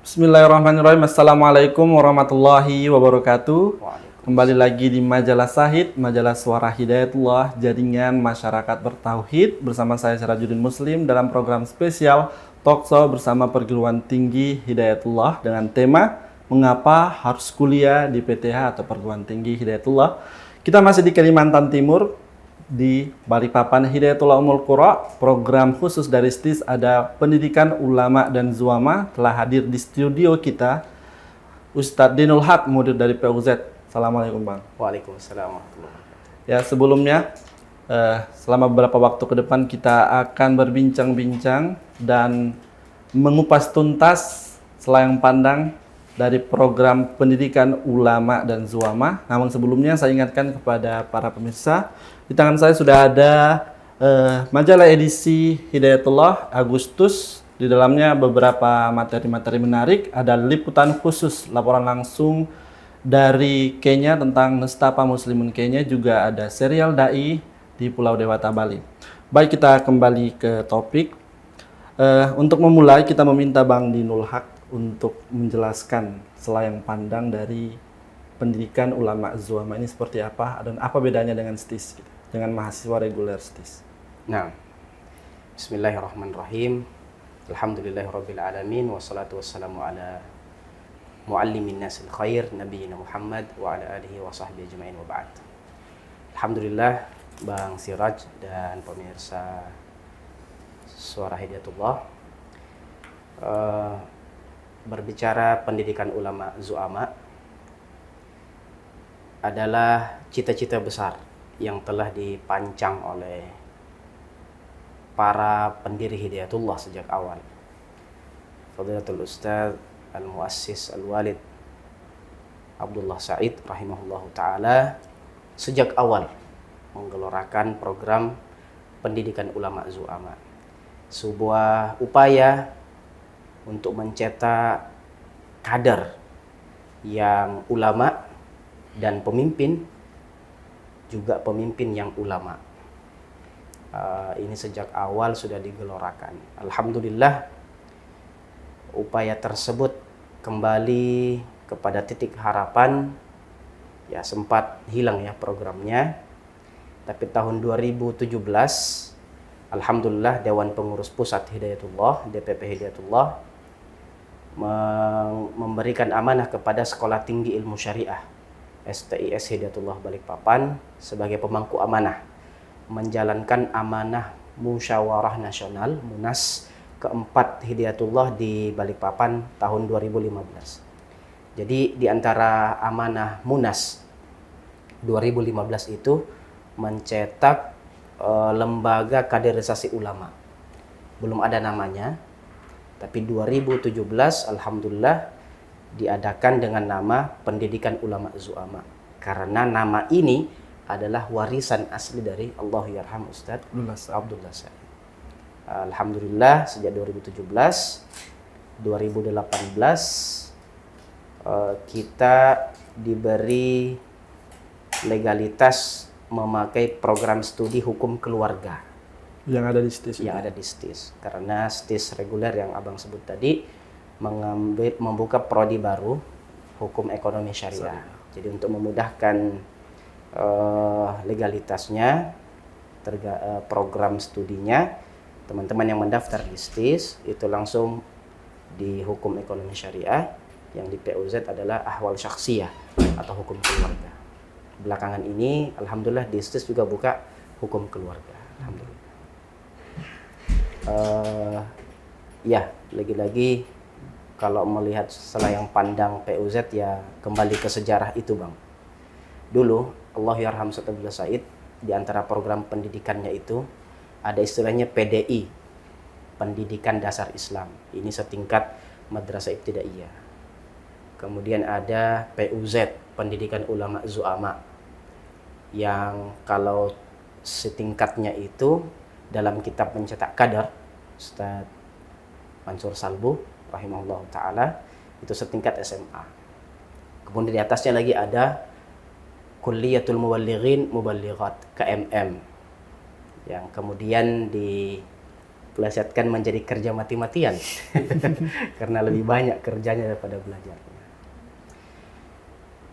Bismillahirrahmanirrahim. Assalamualaikum warahmatullahi wabarakatuh. Waalaikumsalam. Kembali lagi di Majalah Sahid, Majalah Suara Hidayatullah, jaringan masyarakat bertauhid. Bersama saya Sirajuddin Muslim dalam program spesial Talkshow bersama Perguruan Tinggi Hidayatullah dengan tema Mengapa Harus Kuliah di PTH atau Perguruan Tinggi Hidayatullah. Kita masih di Kalimantan Timur, di Balikpapan Hidayatullah Ummul Qura. Program khusus dari STIS ada Pendidikan Ulama dan Zuama. Telah hadir di studio kita Ustadz Dinul Haq, mudir dari PUZ. Assalamualaikum Bang. Waalaikumsalam warahmatullahi wabarakatuh. Ya, sebelumnya selama beberapa waktu ke depan kita akan berbincang-bincang dan mengupas tuntas selayang pandang dari program Pendidikan Ulama dan Zuama. Namun sebelumnya saya ingatkan kepada para pemirsa, di tangan saya sudah ada majalah edisi Hidayatullah Agustus. Di dalamnya beberapa materi-materi menarik, ada liputan khusus laporan langsung dari Kenya tentang Nestapa Muslimun Kenya, juga ada serial dai di Pulau Dewata Bali. Baik, kita kembali ke topik. Untuk memulai kita meminta Bang Dinul Haq untuk menjelaskan selayang pandang dari pendidikan ulama Zuama ini seperti apa dan apa bedanya dengan STIS gitu, dengan mahasiswa reguler STIS. Nah, Bismillahirrahmanirrahim. Alhamdulillahirabbil alamin wassalatu wassalamu ala muallimin nasil khair nabiyina Muhammad wa ala alihi wa sahbihi ajmain wa ba'd. Alhamdulillah Bang Siraj dan pemirsa Suara Hidayatullah, berbicara pendidikan ulama Zuama adalah cita-cita besar yang telah dipancang oleh para pendiri Hidayatullah sejak awal. Fadilatul Ustaz Al-Muassis Al-Walid Abdullah Said rahimahullahu ta'ala sejak awal menggelorakan program pendidikan ulama Zuama, sebuah upaya untuk mencetak kader yang ulama dan pemimpin, juga pemimpin yang ulama. Ini sejak awal sudah digelorakan. Alhamdulillah upaya tersebut kembali kepada titik harapan. Ya, sempat hilang ya programnya, tapi tahun 2017 Alhamdulillah Dewan Pengurus Pusat Hidayatullah, DPP Hidayatullah, memberikan amanah kepada Sekolah Tinggi Ilmu Syariah STIS Hidayatullah Balikpapan sebagai pemangku amanah menjalankan amanah Musyawarah Nasional Munas keempat Hidayatullah di Balikpapan tahun 2015. Jadi di antara amanah Munas 2015 itu mencetak lembaga kaderisasi ulama. Belum ada namanya, tapi 2017 Alhamdulillah diadakan dengan nama Pendidikan Ulama Zuama, karena nama ini adalah warisan asli dari Allahyarham Ustaz Abdullah Said. Alhamdulillah sejak 2017 2018 kita diberi legalitas memakai program studi hukum keluarga Yang ada di STIS. yang ada di STIS, karena STIS reguler yang Abang sebut tadi membuka prodi baru hukum ekonomi syariah. Jadi untuk memudahkan legalitasnya, program studinya, teman-teman yang mendaftar di STIS itu langsung di hukum ekonomi syariah, yang di PUZ adalah ahwal syakhsiyah atau hukum keluarga. Belakangan ini Alhamdulillah di STIS juga buka hukum keluarga. Alhamdulillah. Ya, lagi-lagi kalau melihat selayang pandang PUZ ya kembali ke sejarah itu Bang. Dulu Allahyarham Ustaz Abdullah Said, di antara program pendidikannya itu ada istilahnya PDI, Pendidikan Dasar Islam. Ini setingkat Madrasah Ibtidaiyah. Kemudian ada PUZ, Pendidikan Ulama Zuama, yang kalau setingkatnya itu dalam kitab mencetak kader Ustaz Mansur Salbu rahimahullah ta'ala itu setingkat SMA. Kemudian di atasnya lagi ada Kulliyatul Muballighin Muballighat, KMM, yang kemudian Plesetkan menjadi kerja mati-matian. Karena lebih banyak kerjanya daripada belajarnya.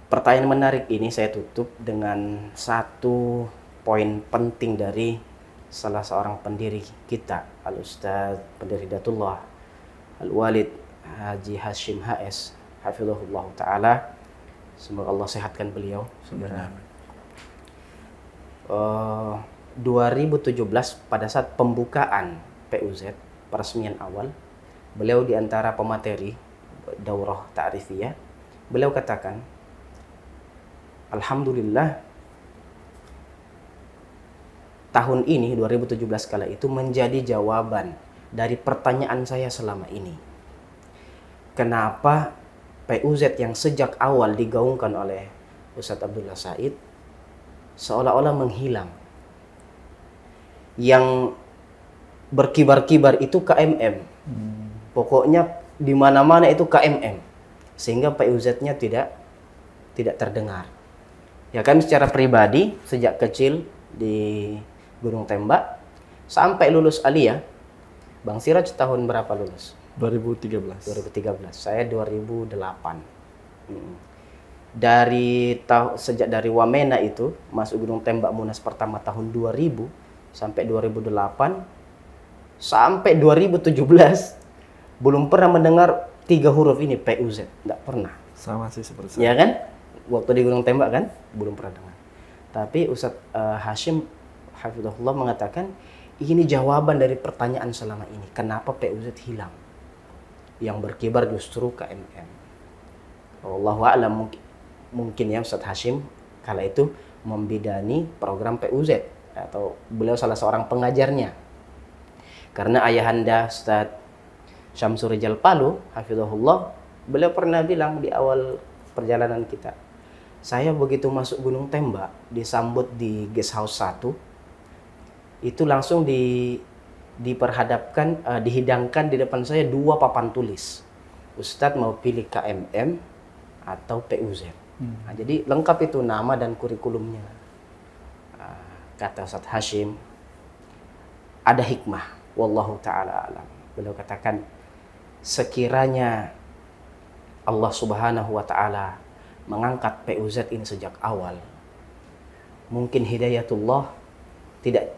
Pertanyaan menarik ini saya tutup dengan satu poin penting dari salah seorang pendiri kita, Al-Ustaz pendiri Datullah Al-Walid Haji Hashim HS hafizahullah taala. Semoga Allah sehatkan beliau. 2017 pada saat pembukaan PUZ peresmian awal, beliau di antara pemateri daurah ta'rifiyah, beliau katakan, alhamdulillah tahun ini 2017 kala itu menjadi jawaban dari pertanyaan saya selama ini. Kenapa PUZ yang sejak awal digaungkan oleh Ustadz Abdullah Said seolah-olah menghilang. Yang berkibar-kibar itu KMM. Pokoknya di mana-mana itu KMM. Sehingga PUZ-nya tidak terdengar. Ya kami secara pribadi sejak kecil di Gunung Tembak sampai lulus aliyah. Bang Siraj tahun berapa lulus? 2013. 2013. Saya 2008. Sejak dari Wamena itu masuk Gunung Tembak Munas pertama tahun 2000 sampai 2008 sampai 2017 belum pernah mendengar 3 huruf ini PUZ, enggak pernah. Sama sih seperti saya. Ya kan? Waktu di Gunung Tembak kan belum pernah dengar. Tapi Ustadz Hashim hafizahullah mengatakan ini jawaban dari pertanyaan selama ini. Kenapa PUZ hilang? Yang berkibar justru KMM. Wallahu a'lam, mungkin ya Ustadz Hashim kala itu membidani program PUZ atau beliau salah seorang pengajarnya. Karena ayahanda Ustadz Syamsur Rijal Palu hafizahullah, beliau pernah bilang di awal perjalanan kita, saya begitu masuk Gunung Tembak disambut di guest house 1, itu langsung dihidangkan di depan saya 2 papan tulis. Ustadz mau pilih KMM atau PUZ. Nah, jadi lengkap itu nama dan kurikulumnya. Kata Ustadz Hashim, ada hikmah. Wallahu ta'ala alam. Beliau katakan, sekiranya Allah subhanahu wa ta'ala mengangkat PUZ ini sejak awal, mungkin hidayatullah tidak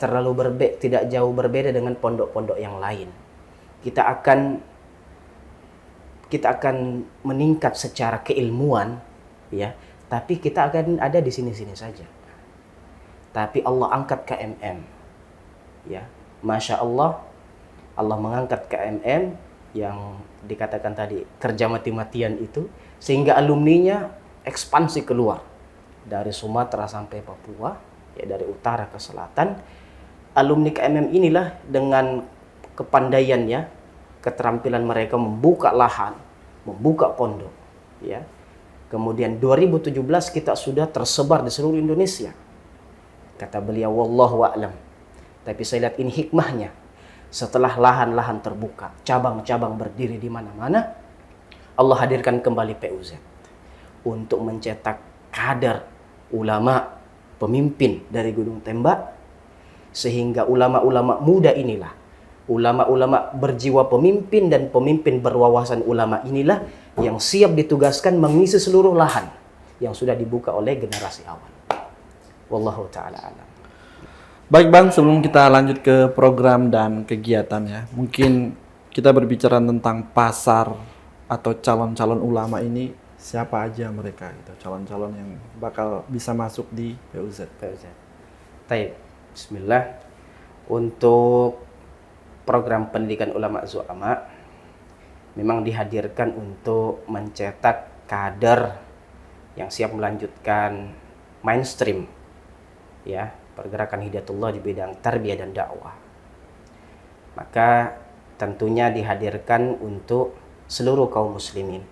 jauh berbeda dengan pondok-pondok yang lain. Kita akan meningkat secara keilmuan, ya, tapi kita akan ada di sini-sini saja. Tapi Allah angkat KMM, ya, masya Allah, Allah mengangkat KMM yang dikatakan tadi kerja mati-matian itu, sehingga alumninya ekspansi keluar dari Sumatera sampai Papua, ya, dari utara ke selatan. Alumni KMM inilah dengan kepandaiannya, keterampilan mereka membuka lahan, membuka pondok, ya. Kemudian 2017 kita sudah tersebar di seluruh Indonesia. Kata beliau, wallahu a'lam. Tapi saya lihat ini hikmahnya. Setelah lahan-lahan terbuka, cabang-cabang berdiri di mana-mana, Allah hadirkan kembali PUZ untuk mencetak kader ulama, pemimpin dari Gunung Tembak, sehingga ulama-ulama muda inilah, ulama-ulama berjiwa pemimpin dan pemimpin berwawasan ulama inilah yang siap ditugaskan mengisi seluruh lahan yang sudah dibuka oleh generasi awal. Wallahu ta'ala alam. Baik Bang, sebelum kita lanjut ke program dan kegiatan ya, mungkin kita berbicara tentang pasar atau calon-calon ulama ini, siapa aja mereka gitu, calon-calon yang bakal bisa masuk di PUZ. Baik, bismillah. Untuk program pendidikan ulama zu'ama memang dihadirkan untuk mencetak kader yang siap melanjutkan mainstream, ya, pergerakan hidayatullah di bidang tarbiyah dan dakwah. Maka tentunya dihadirkan untuk seluruh kaum muslimin.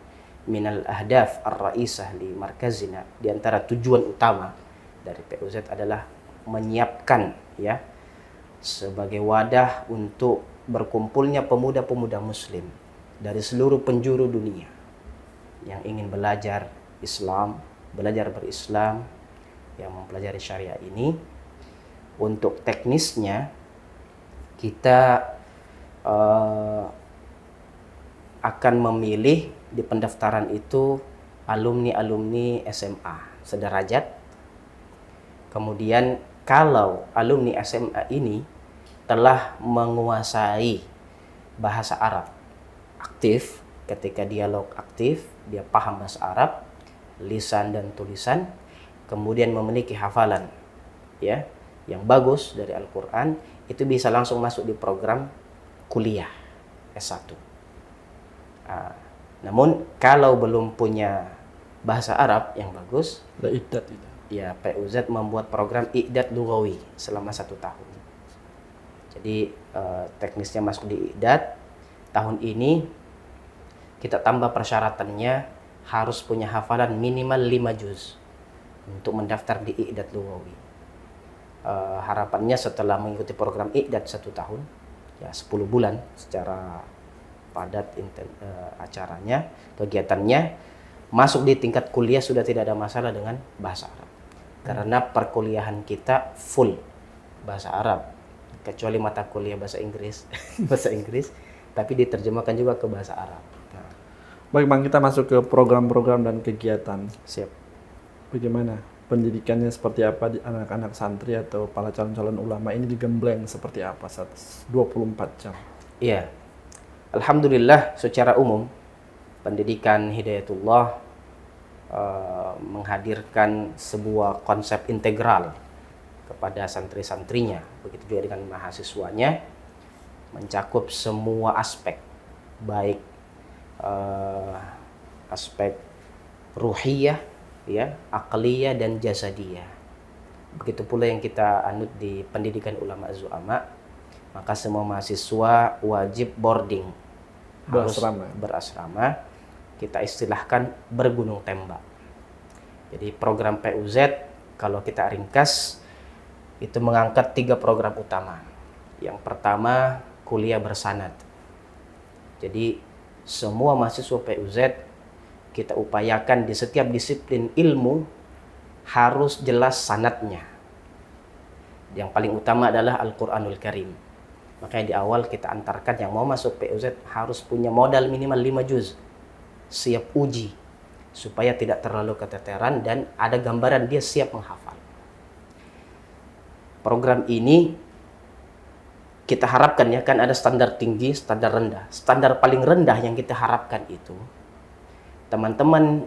Minal ahdaf ar-ra'isah li markazina, di antara tujuan utama dari PUZ adalah menyiapkan, ya, sebagai wadah untuk berkumpulnya pemuda-pemuda muslim dari seluruh penjuru dunia yang ingin belajar Islam, belajar berislam, yang mempelajari syariah ini. Untuk teknisnya kita eh, akan memilih di pendaftaran itu alumni-alumni SMA sederajat. Kemudian kalau alumni SMA ini telah menguasai bahasa Arab aktif, ketika dialog aktif, dia paham bahasa Arab, lisan dan tulisan, kemudian memiliki hafalan ya yang bagus dari Al-Quran, itu bisa langsung masuk di program kuliah S1. Namun kalau belum punya bahasa Arab yang bagus, Iqdad itu. ya PUZ membuat program Iqdad Lughawi selama 1 tahun. Jadi teknisnya masuk di Iqdad. Tahun ini kita tambah persyaratannya harus punya hafalan minimal 5 juz untuk mendaftar di Iqdad Lughawi. Harapannya setelah mengikuti program Iqdad 1 tahun, ya 10 bulan secara padat acaranya, kegiatannya, masuk di tingkat kuliah sudah tidak ada masalah dengan bahasa Arab. Karena perkuliahan kita full bahasa Arab, kecuali mata kuliah bahasa Inggris, bahasa Inggris, tapi diterjemahkan juga ke bahasa Arab. Nah, Baik Bang, kita masuk ke program-program dan kegiatan. siap. Bagaimana pendidikannya, seperti apa di anak-anak santri atau para calon-calon ulama ini digembleng seperti apa saat 24 jam? Iya. Alhamdulillah secara umum pendidikan Hidayatullah menghadirkan sebuah konsep integral kepada santri-santrinya, begitu juga dengan mahasiswanya, mencakup semua aspek, baik aspek ruhiyah, ya, akliyah dan jasadiyah. Begitu pula yang kita anut di pendidikan ulama zu'ama, maka semua mahasiswa wajib boarding, harus berasrama. Kita istilahkan bergunung tembak. Jadi program PUZ kalau kita ringkas itu mengangkat 3 program utama. Yang pertama, kuliah bersanad. Jadi semua mahasiswa PUZ kita upayakan di setiap disiplin ilmu harus jelas sanadnya. Yang paling utama adalah Al-Quranul Karim. Makanya di awal kita antarkan yang mau masuk PUZ harus punya modal minimal 5 juz. Siap uji. Supaya tidak terlalu keteteran dan ada gambaran dia siap menghafal. Program ini kita harapkan ya, kan ada standar tinggi, standar rendah. Standar paling rendah yang kita harapkan itu, teman-teman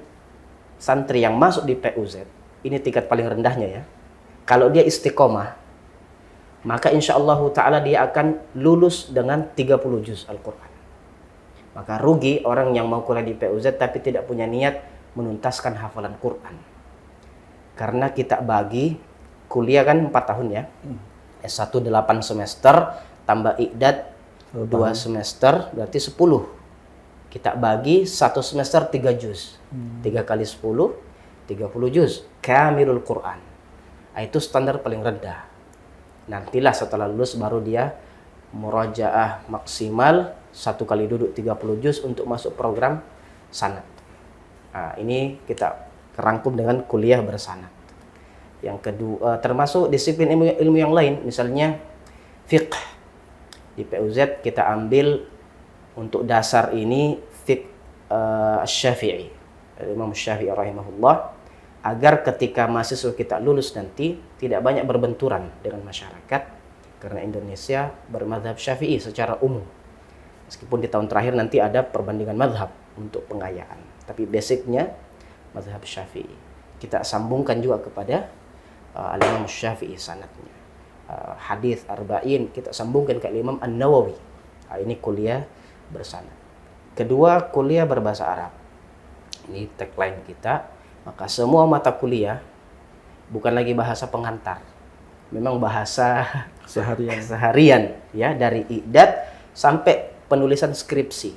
santri yang masuk di PUZ, ini tingkat paling rendahnya ya. Kalau dia istiqomah, maka insya Allah ta'ala dia akan lulus dengan 30 juz Al-Quran. Maka rugi orang yang mau kuliah di PUZ tapi tidak punya niat menuntaskan hafalan Quran. Karena kita bagi kuliah kan 4 tahun ya. S1 8 semester, tambah Iqdad 2 semester, berarti 10. Kita bagi 1 semester 3 juz. 3 kali 10, 30 juz. Kamilul Quran. Itu standar paling rendah. Nantilah setelah lulus baru dia murajaah maksimal 1 kali duduk 30 juz untuk masuk program sanad. Nah, ini kita rangkum dengan kuliah bersanad. Yang kedua, termasuk disiplin ilmu yang lain, misalnya fiqh. Di PUZ kita ambil untuk dasar ini fiqh Syafi'i, Imam Syafi'i rahimahullah, agar ketika mahasiswa kita lulus nanti tidak banyak berbenturan dengan masyarakat, karena Indonesia bermadzhab Syafi'i secara umum. Meskipun di tahun terakhir nanti ada perbandingan mazhab untuk pengayaan, tapi basicnya mazhab Syafi'i. Kita sambungkan juga kepada Al-Imam Syafi'i sanadnya. Hadis arba'in kita sambungkan ke Imam An-Nawawi. Ini kuliah bersanad. Kedua, kuliah berbahasa Arab. Ini tagline kita. Maka semua mata kuliah bukan lagi bahasa pengantar, memang bahasa seharian ya, dari Iqdad sampai penulisan skripsi.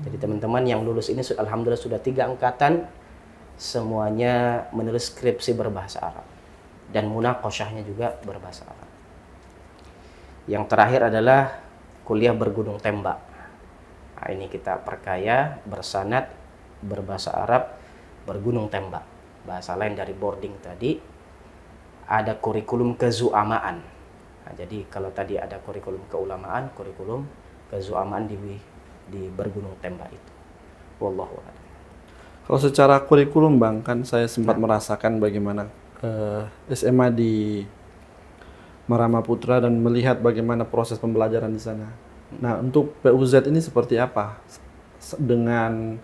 Jadi teman-teman yang lulus ini alhamdulillah sudah 3 angkatan semuanya menulis skripsi berbahasa Arab dan munaqasyahnya juga berbahasa Arab. Yang terakhir adalah kuliah bergunung tembak. Nah, ini kita perkaya bersanad berbahasa Arab bergunung tembak. Bahasa lain dari boarding tadi, ada kurikulum kezuamaan. Nah, jadi kalau tadi ada kurikulum keulamaan, kurikulum kezuamaan di Bergunung Tembak itu. Wallahu a'lam. Kalau secara kurikulum Bang, kan saya sempat merasakan bagaimana SMA di Marama Putra dan melihat bagaimana proses pembelajaran di sana. Nah, untuk PUZ ini seperti apa? Dengan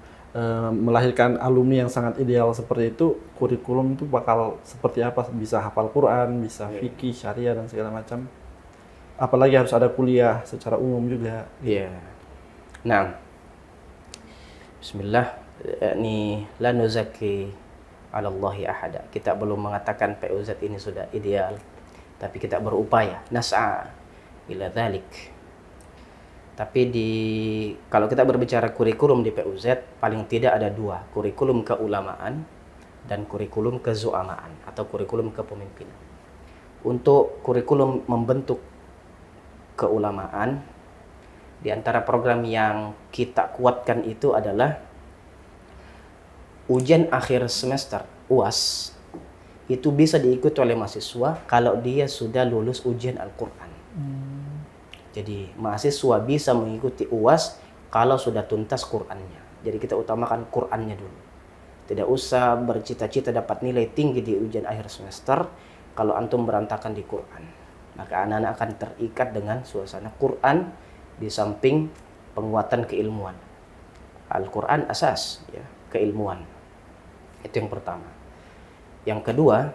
melahirkan alumni yang sangat ideal seperti itu, kurikulum itu bakal seperti apa? Bisa hafal Quran, bisa fikih, syariah dan segala macam. Apalagi harus ada kuliah secara umum juga. Iya. Nah, Bismillah, ini la nuzaki 'ala Allahi ahada. Kita belum mengatakan PUZ ini sudah ideal, tapi kita berupaya nas'a ila dzalik. Tapi kalau kita berbicara kurikulum di PUZ, paling tidak ada dua, kurikulum keulamaan dan kurikulum kezuamaan atau kurikulum kepemimpinan. Untuk kurikulum membentuk keulamaan, di antara program yang kita kuatkan itu adalah ujian akhir semester UAS itu bisa diikuti oleh mahasiswa kalau dia sudah lulus ujian Al-Quran. Jadi mahasiswa bisa mengikuti UAS kalau sudah tuntas Qurannya. Jadi kita utamakan Qurannya dulu. Tidak usah bercita-cita dapat nilai tinggi di ujian akhir semester kalau antum berantakan di Quran. Maka anak-anak akan terikat dengan suasana Quran di samping penguatan keilmuan. Al-Quran asas, ya, keilmuan. Itu yang pertama. Yang kedua,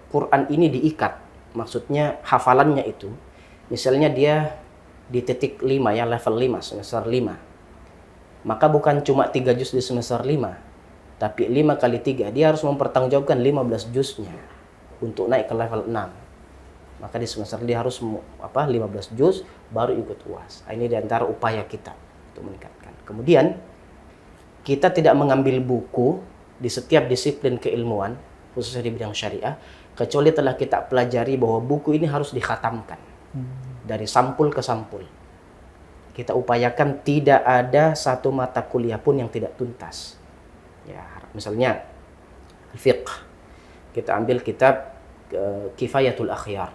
Quran ini diikat. Maksudnya hafalannya itu, misalnya dia di titik 5 ya, level 5, semester 5. Maka bukan cuma 3 juz di semester 5, tapi 5 kali 3. Dia harus mempertanggungjawabkan 15 juznya untuk naik ke level 6. Maka di semester dia harus 15 juz baru ikut UAS. Ini diantara upaya kita untuk meningkatkan. Kemudian kita tidak mengambil buku di setiap disiplin keilmuan, khususnya di bidang syariah, kecuali telah kita pelajari bahwa buku ini harus dikhatamkan dari sampul ke sampul. Kita upayakan tidak ada satu mata kuliah pun yang tidak tuntas. Ya, misalnya fiqh, kita ambil kitab Kifayatul Akhyar.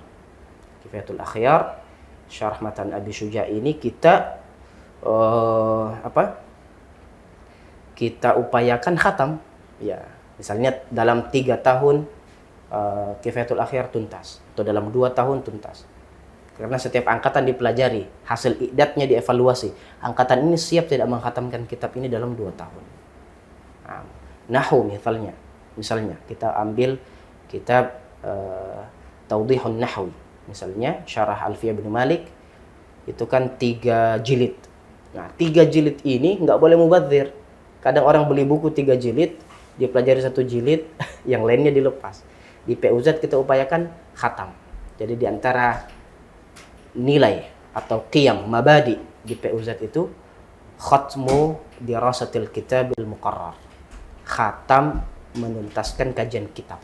Kifayatul Akhyar, Syarah Matan Abi Syuja ini kita kita upayakan khatam. Ya, misalnya dalam 3 tahun Kifayatul Akhyar tuntas, atau dalam 2 tahun tuntas. Karena setiap angkatan dipelajari, hasil idatnya dievaluasi. Angkatan ini siap tidak mengkhatamkan kitab ini dalam 2 tahun. Nah, Nahwu misalnya kita ambil kitab Tawdihun Nahwi, misalnya Syarah Alfiyah bin Malik, itu kan 3 jilid. Nah, 3 jilid ini nggak boleh mubadzir. Kadang orang beli buku 3 jilid, dia pelajari 1 jilid, yang lainnya dilepas. Di PUZ kita upayakan khatam. Jadi di antara nilai atau qiyam, mabadi di PUZ itu khatmu dirasatil kitabil muqarrar. Khatam menuntaskan kajian kitab.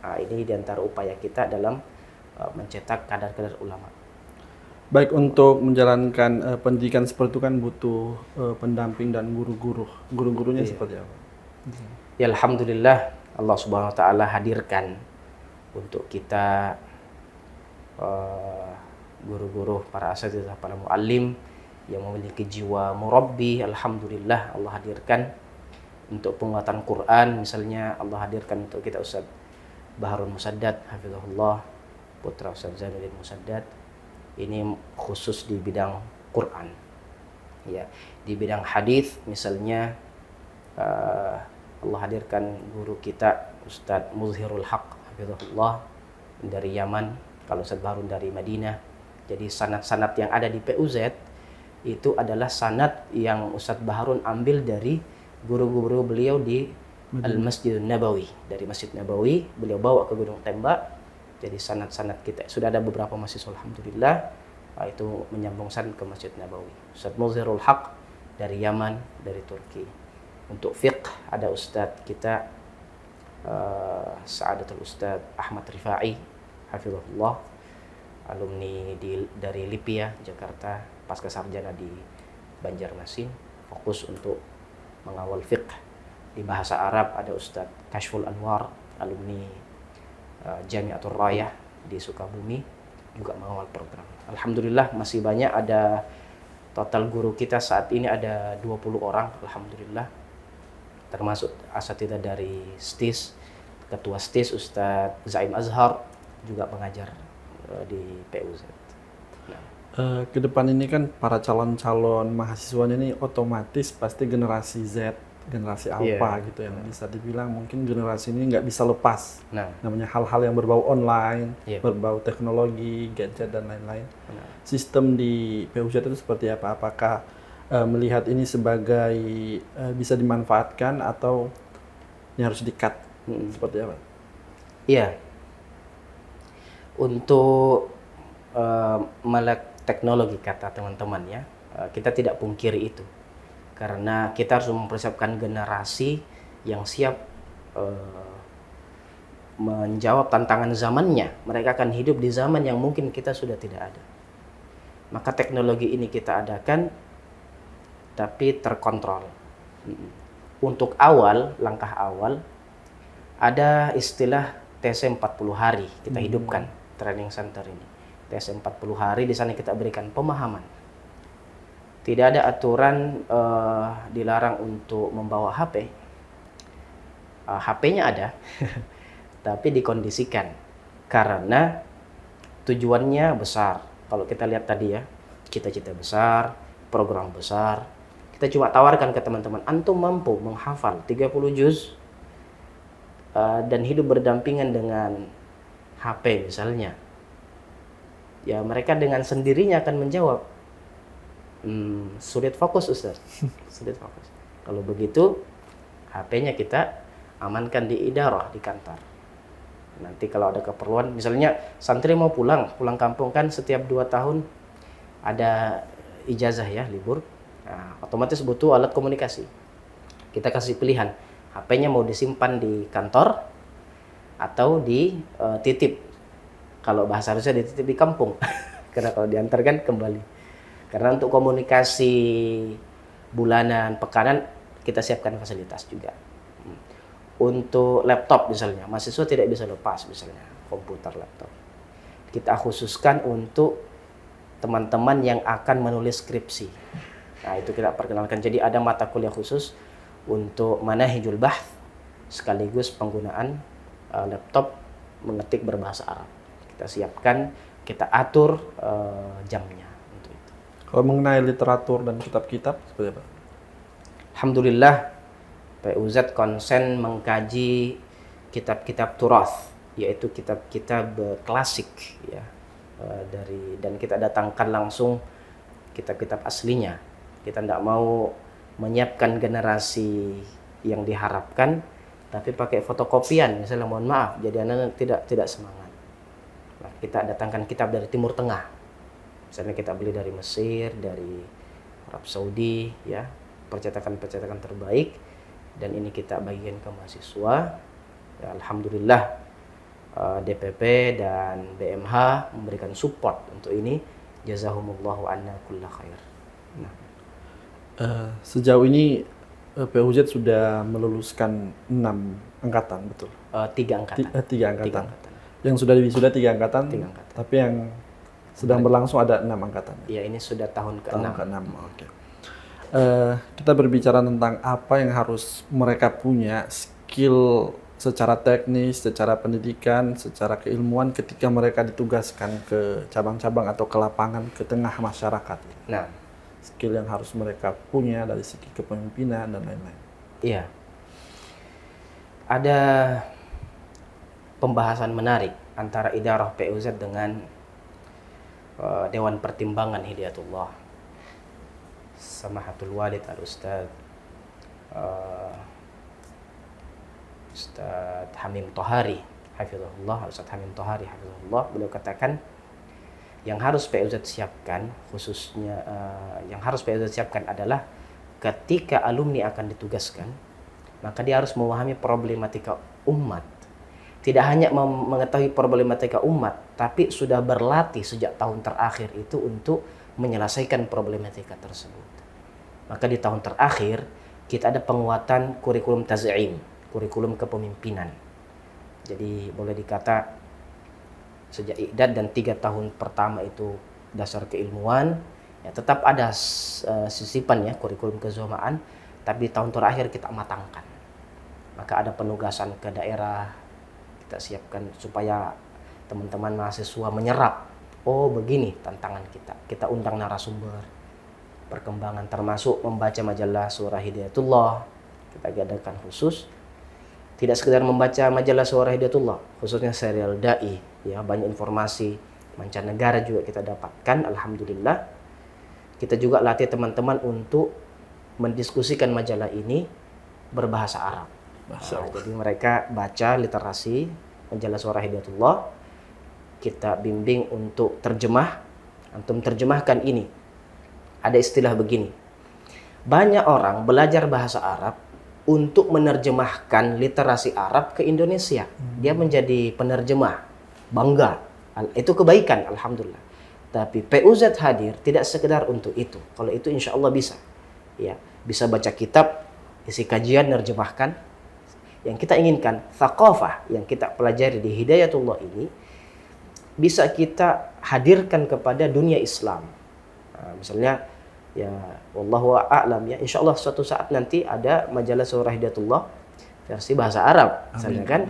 Nah, ini di antara upaya kita dalam mencetak kadar-kadar ulama. Baik, untuk menjalankan pendidikan seperti itu kan butuh pendamping dan guru-guru. Guru-gurunya seperti apa? Ya, alhamdulillah Allah Subhanahu wa taala hadirkan untuk kita guru-guru, para asatidzah, para muallim yang memiliki jiwa murabbi. Alhamdulillah Allah hadirkan untuk penguatan Quran. Misalnya Allah hadirkan untuk kita Ustaz Baharun Musaddad hafizahullah, putra Ustaz Zainuddin Musaddad. Ini khusus di bidang Quran. Ya, di bidang hadis misalnya Allah hadirkan guru kita Ustaz Muzhirul Haq hafizahullah dari Yaman, kalau Ustaz Baharun dari Madinah. Jadi sanad-sanad yang ada di PUZ itu adalah sanad yang Ustaz Baharun ambil dari guru-guru beliau di Al-Masjid Nabawi. Dari Masjid Nabawi beliau bawa ke Gunung Tembak. Jadi sanad-sanad kita sudah ada beberapa mahasiswa alhamdulillah itu menyambung sanad ke Masjid Nabawi. Ustaz Muzhirul Haq dari Yaman, dari Turki. Untuk fiqh ada ustadz kita Sa'adatul Ustadz Ahmad Rifai hafizahullah, alumni dari Lipia, Jakarta, pasca sarjana di Banjarmasin, fokus untuk mengawal fiqh. Di bahasa Arab ada Ustadz Kashful Anwar, alumni Jami'atul Rayah di Sukabumi, juga mengawal program. Alhamdulillah masih banyak ada Total guru kita saat ini ada 20 orang, alhamdulillah. Termasuk asatidzah dari STIS, Ketua STIS Ustadz Zaim Azhar juga mengajar di PUZ. Nah, Ke depan ini kan para calon-calon mahasiswanya ini otomatis pasti generasi Z, generasi Alpha Iya. gitu, yang bisa dibilang mungkin generasi ini nggak bisa lepas. nah, Namanya hal-hal yang berbau online, Iya. berbau teknologi, gadget dan lain-lain. benar. Sistem di PUZ itu seperti apa? Apakah melihat ini sebagai bisa dimanfaatkan atau ini harus di-cut? Seperti apa? Iya, untuk melek teknologi kata teman-teman ya, kita tidak pungkiri itu. Karena kita harus mempersiapkan generasi yang siap menjawab tantangan zamannya. Mereka akan hidup di zaman yang mungkin kita sudah tidak ada. Maka teknologi ini kita adakan, tapi terkontrol. Untuk langkah awal, ada istilah TC 40 hari kita hidupkan, training center ini. TC 40 hari, di sana kita berikan pemahaman. Tidak ada aturan dilarang untuk membawa HP. HP-nya ada, tapi dikondisikan. Karena tujuannya besar. Kalau kita lihat tadi ya, cita-cita besar, program besar. Kita coba tawarkan ke teman-teman, antum mampu menghafal 30 juz dan hidup berdampingan dengan HP misalnya. Ya mereka dengan sendirinya akan menjawab, sulit fokus Ustaz, sulit fokus. Kalau begitu, HP-nya kita amankan di idarah, di kantor. Nanti kalau ada keperluan, misalnya santri mau pulang kampung kan setiap 2 tahun ada ijazah ya, libur. Nah, otomatis butuh alat komunikasi. Kita kasih pilihan, HP-nya mau disimpan di kantor atau dititip. Kalau bahasa harusnya dititip di kampung, karena kalau diantarkan kembali. Karena untuk komunikasi bulanan, pekanan, kita siapkan fasilitas juga. Untuk laptop misalnya, mahasiswa tidak bisa lepas misalnya komputer, laptop. Kita khususkan untuk teman-teman yang akan menulis skripsi. Nah, itu kita perkenalkan. Jadi ada mata kuliah khusus untuk manahijul bahth sekaligus penggunaan laptop mengetik berbahasa Arab. Kita siapkan, kita atur jamnya untuk itu. Kalau mengenai literatur dan kitab-kitab seperti apa? Alhamdulillah PUZ konsen mengkaji kitab-kitab turath, yaitu kitab-kitab klasik ya, dan kita datangkan langsung kitab-kitab aslinya. Kita tidak mau menyiapkan generasi yang diharapkan tapi pakai fotokopian misalnya, mohon maaf, jadi anak tidak semangat. Nah, kita datangkan kitab dari Timur Tengah, misalnya kita beli dari Mesir, dari Arab Saudi ya, percetakan terbaik, dan ini kita bagikan ke mahasiswa ya. Alhamdulillah DPP dan BMH memberikan support untuk ini, jazahumullahu anna kulla khair. Nah, sejauh ini PUZ sudah meluluskan 6 angkatan, betul? 3 angkatan. 3 angkatan. Tiga angkatan. Yang sudah wisuda 3 angkatan, 3 angkatan. tapi yang sedang berlangsung ada 6 angkatan. Ya, ini sudah tahun ke-6. Tahun ke-6, oke. Kita berbicara tentang apa yang harus mereka punya, skill secara teknis, secara pendidikan, secara keilmuan ketika mereka ditugaskan ke cabang-cabang atau ke lapangan, ke tengah masyarakat. Nah, Skill yang harus mereka punya dari segi kepemimpinan dan lain-lain. iya. Ada pembahasan menarik antara idarah PUZ dengan Dewan Pertimbangan Hidayatullah, Samahatul Walid Al-Ustadz Ustadz Hamim Tohari hafizahullah, Ustadz Hamim Tohari hafizahullah. Beliau katakan yang harus PUZ siapkan, khususnya yang harus PUZ siapkan adalah ketika alumni akan ditugaskan, maka dia harus memahami problematika umat. Tidak hanya mengetahui problematika umat, tapi sudah berlatih sejak tahun terakhir itu untuk menyelesaikan problematika tersebut. Maka di tahun terakhir kita ada penguatan kurikulum taz'im, kurikulum kepemimpinan. Jadi boleh dikata sejak i'dad dan 3 tahun pertama itu dasar keilmuan, Ya, tetap ada sisipan ya kurikulum keagamaan, tapi di tahun terakhir kita matangkan. Maka ada penugasan ke daerah, kita siapkan supaya teman-teman mahasiswa menyerap. Oh begini tantangan kita. Kita undang narasumber, perkembangan termasuk membaca majalah Surah Hidayatullah. Kita adakan khusus. Tidak sekedar membaca majalah Surah Hidayatullah, khususnya serial Dai. Ya, banyak informasi mancanegara juga kita dapatkan, alhamdulillah. Kita juga latih teman-teman untuk mendiskusikan majalah ini berbahasa Arab. Jadi mereka baca literasi majalah Surah Hidayatullah. Kita bimbing untuk terjemah. Antum terjemahkan ini. Ada istilah begini. Banyak orang belajar bahasa Arab untuk menerjemahkan literasi Arab ke Indonesia. Dia menjadi penerjemah. Bangga. Itu kebaikan, alhamdulillah. Tapi PUZ hadir tidak sekedar untuk itu. Kalau itu insya Allah bisa. Ya, bisa baca kitab, isi kajian, nerjemahkan. Yang kita inginkan, thaqafah yang kita pelajari di Hidayatullah ini, bisa kita hadirkan kepada dunia Islam. Nah, misalnya, ya wallahu a'lam ya, insya Allah suatu saat nanti ada majalah Surah Hidayatullah versi bahasa Arab. Misalnya kan,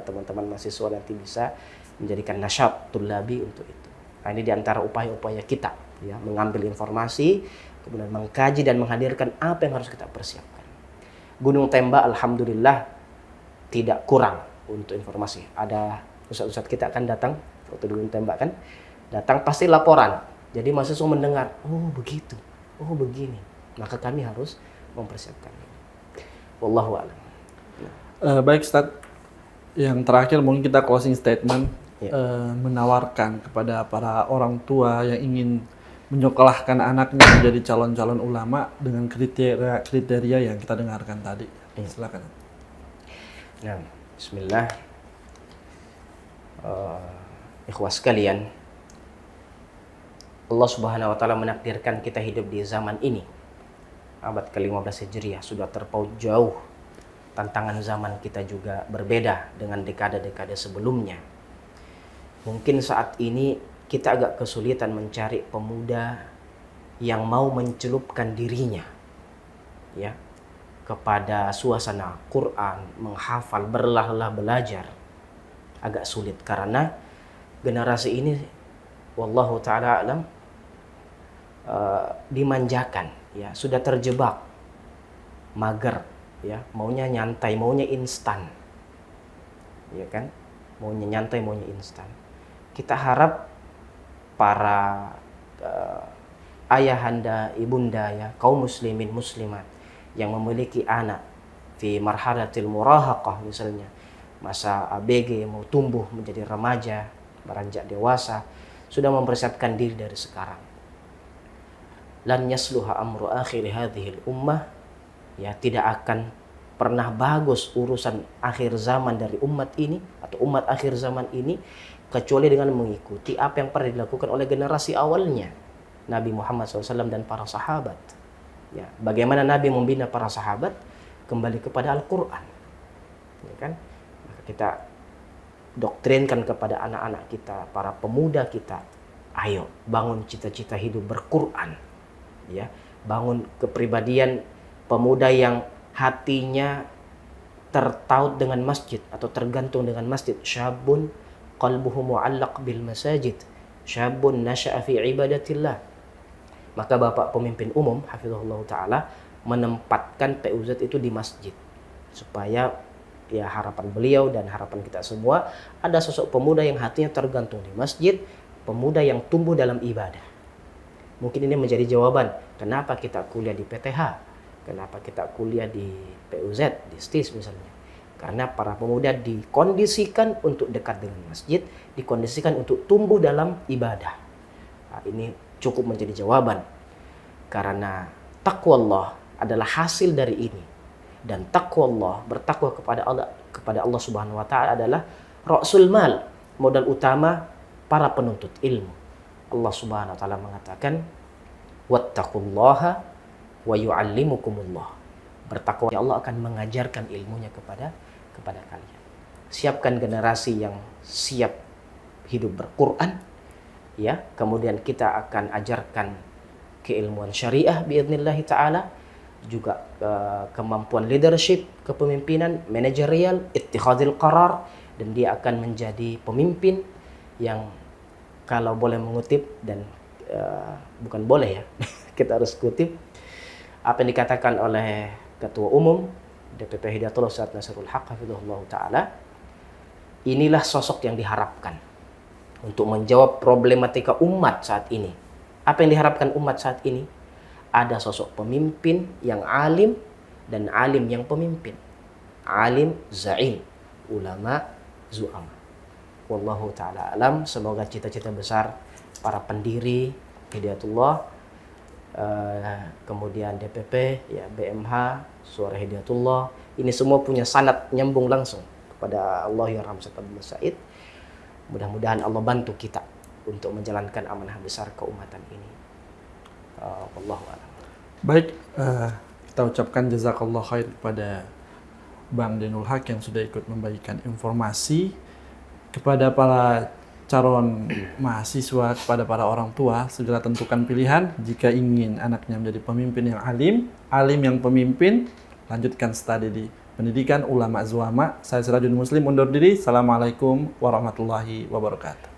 teman-teman mahasiswa nanti bisa menjadikan nasyat tulabi untuk itu. Nah, ini diantara upaya-upaya kita, ya, mengambil informasi, kemudian mengkaji dan menghadirkan apa yang harus kita persiapkan. Gunung Tembak, alhamdulillah, tidak kurang untuk informasi. Ada ustadz-ustadz kita akan datang, waktu di Gunung Tembak kan, datang pasti laporan. Jadi mahasiswa mendengar, oh begitu, oh begini. Maka kami harus mempersiapkan. Wallahu a'lam. Baik Ustadz, yang terakhir mungkin kita closing statement. Ya. Menawarkan kepada para orang tua yang ingin menyekolahkan anaknya menjadi calon-calon ulama dengan kriteria yang kita dengarkan tadi. Ya. Silakan. Nah, bismillah. Ikhwas sekalian, Allah Subhanahu wa taala menakdirkan kita hidup di zaman ini. Abad ke-15 Hijriah sudah terpaut jauh. Tantangan zaman kita juga berbeda dengan dekade-dekade sebelumnya. Mungkin saat ini kita agak kesulitan mencari pemuda yang mau mencelupkan dirinya ya kepada suasana Quran, menghafal, berlah-lah belajar. Agak sulit karena generasi ini wallahu taala alam dimanjakan ya, sudah terjebak mager ya, maunya nyantai, maunya instan. Ya kan? Maunya nyantai, maunya instan. Kita harap para ayahanda, ibunda ya, kaum muslimin muslimat yang memiliki anak di marhalatil murahaqah misalnya, masa ABG mau tumbuh menjadi remaja, beranjak dewasa, sudah mempersiapkan diri dari sekarang. Lan yasluha amru akhir hadhil ummah, ya, tidak akan pernah bagus urusan akhir zaman dari umat ini atau umat akhir zaman ini kecuali dengan mengikuti apa yang pernah dilakukan oleh generasi awalnya, Nabi Muhammad SAW dan para sahabat. Ya, bagaimana Nabi membina para sahabat kembali kepada Al-Quran, ya kan? Maka kita doktrinkan kepada anak-anak kita, para pemuda kita, ayo bangun cita-cita hidup berquran, ya, bangun kepribadian pemuda yang hatinya tertaut dengan masjid atau tergantung dengan masjid. Syabun qalbuhu mu'allaq bil masajid, syabun nasya'a fi ibadatillah. Maka Bapak Pemimpin Umum hafizahullah taala menempatkan PUZ itu di masjid supaya ya harapan beliau dan harapan kita semua ada sosok pemuda yang hatinya tergantung di masjid, pemuda yang tumbuh dalam ibadah. Mungkin ini menjadi jawaban kenapa kita kuliah di PTH, kenapa kita kuliah di PUZ, di STIS misalnya. Karena para pemuda dikondisikan untuk dekat dengan masjid, dikondisikan untuk tumbuh dalam ibadah. Nah, ini cukup menjadi jawaban. Karena taqwallah adalah hasil dari ini. Dan taqwallah, bertakwa kepada Allah Subhanahu wa taala adalah ra'sul mal, modal utama para penuntut ilmu. Allah Subhanahu wa taala mengatakan, wattaqullaha wa yu'allimukumullah. Bertakwa Allah akan mengajarkan ilmunya kepada kalian. Siapkan generasi yang siap hidup berquran, ya. Kemudian kita akan ajarkan keilmuan syariah biidznillah ta'ala, juga kemampuan leadership, kepemimpinan, manajerial, ittikhadil qarar, dan dia akan menjadi pemimpin yang kalau boleh mengutip dan bukan boleh ya, kita harus kutip apa yang dikatakan oleh Ketua Umum DPP Hidayatullah Ustaz Nasrul Haq hafizahullah ta'ala. Inilah sosok yang diharapkan untuk menjawab problematika umat saat ini. Apa yang diharapkan umat saat ini? Ada sosok pemimpin yang alim dan alim yang pemimpin. Alim, za'im, ulama, zu'ama. Wallahu ta'ala alam. Semoga cita-cita besar para pendiri Hidayatullah, kemudian DPP, ya BMH, Suara Hidayatullah, ini semua punya sanad nyambung langsung kepada Allahyarham Ustaz Abdullah Said. Mudah-mudahan Allah bantu kita untuk menjalankan amanah besar keumatan ini. Wallahu a'lam. Baik, kita ucapkan jazakallah khair kepada Bang Zainul Haq yang sudah ikut membagikan informasi kepada para calon mahasiswa, kepada para orang tua. Segera tentukan pilihan jika ingin anaknya menjadi pemimpin yang alim, alim yang pemimpin, lanjutkan studi di pendidikan ulama zuama. Saya Sirajul Muslim undur diri. Assalamualaikum warahmatullahi wabarakatuh.